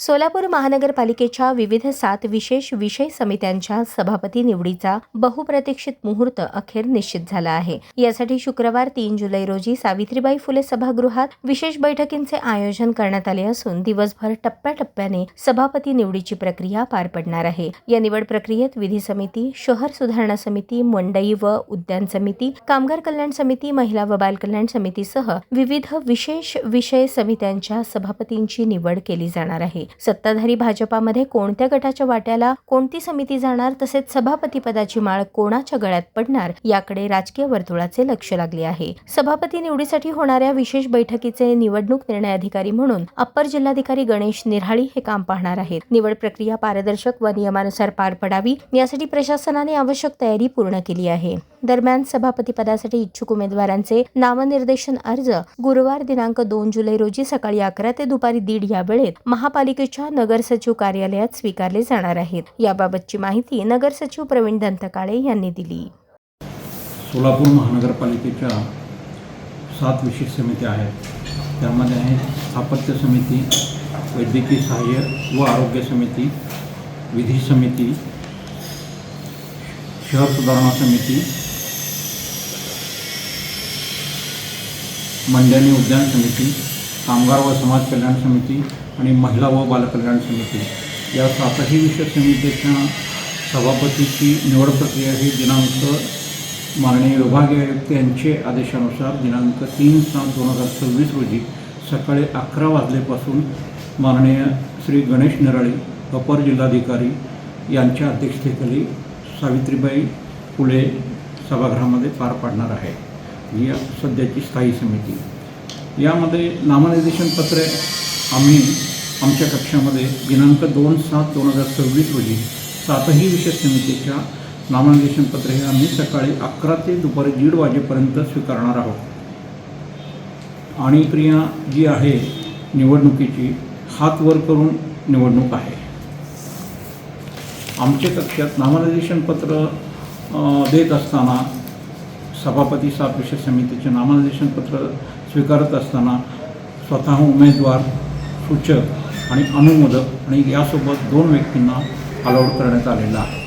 सोलापूर महानगरपालिकेच्या विविध 7 विशेष विषय समित्यांच्या सभापती निवडीचा बहुप्रतीक्षित मुहूर्त अखेर निश्चित झाला आहे। यासाठी शुक्रवार 3 जुलै रोजी सावित्रीबाई फुले सभागृहात विशेष बैठकींचे आयोजन करण्यात आले असून दिवसभर टप्प्याटप्प्याने सभापती निवडीची प्रक्रिया पार पडणार आहे। या निवड प्रक्रियेत विधी समिती, शहर सुधारणा समिती, मंडई व उद्यान समिती, कामगार कल्याण समिती, महिला व बाल कल्याण समितीसह विविध विशेष विषय समित्यांच्या सभापतींची निवड केली जाणार आहे। सत्ताधारी भाजपामध्ये कोणत्या गटाच्या वाट्याला कोणती समिती जाणार तसेच सभापती पदाची माळ कोणाच्या गळ्यात पडणार याकडे राजकीय वर्तुळाचे लक्ष लागले आहे। सभापती निवडीसाठी होणाऱ्या विशेष बैठकीचे निवडणूक निर्णय अधिकारी म्हणून अप्पर जिल्हाधिकारी गणेश निराळी हे काम पाहणार आहेत। निवड प्रक्रिया पारदर्शक व नियमानुसार पार पडावी यासाठी प्रशासनाने आवश्यक तयारी पूर्ण केली आहे। दरम्यान सभापती पदासाठी इच्छुक उमेदवारांचे नामनिर्देशन अर्ज गुरुवार दिनांक 2 जुलै रोजी सकाळी 11 ते दुपारी 1:30 या वेळेत महापालिकेच्या नगरसचिव कार्यालयात स्वीकारले जाणार आहेत। याबाबतची माहिती नगरसचिव प्रवीण दंतकाळे यांनी दिली। सोलापूर महानगरपालिकेच्या 7 विशेष समित्या आहेत। त्यामध्ये आहे स्थापत्य समिती, वैद्यकीय सहाय्य व आरोग्य समिती, विधी समिती, शहर सुधारणा समिती, मंडई आणि उद्यान समिती, कामगार व समाज कल्याण समिती आणि महिला व बाल कल्याण समिती या 7ही विशेष समितीच्या सभापतीची निवड प्रक्रिया ही दिनांक माननीय विभागीय आयुक्त यांचे आदेशानुसार दिनांक 3/7/2026 रोजी सकाळी 11 वाजल्यापासून माननीय श्री गणेश निराळी अपर जिल्हाधिकारी यांच्या अध्यक्षतेखाली सावित्रीबाई फुले सभागृहामध्ये पार पाडणार आहे। ही सध्याची स्थायी समिती। यामध्ये नामनिर्देशन पत्रे आम्ही आमच्या कक्षामध्ये दिनांक 2/7/2026 रोजी 7ही विशेष समितीच्या नामनिर्देशन पत्रे हे आम्ही सकाळी 11 ते दुपारी 1:30 वाजेपर्यंत स्वीकारणार आहोत। आणि प्रक्रिया जी आहे निवडणुकीची हात वर करून निवडणूक आहे। आमच्या कक्षात नामनिर्देशन पत्र देत असताना सभापती 7 विशेष समितीचे नामनिर्देशन पत्र स्वीकारत असताना स्वतः उमेदवार, सूचक आणि अनुमोदक आणि यासोबत 2 व्यक्तींना अलाउड करण्यात आलेला आहे।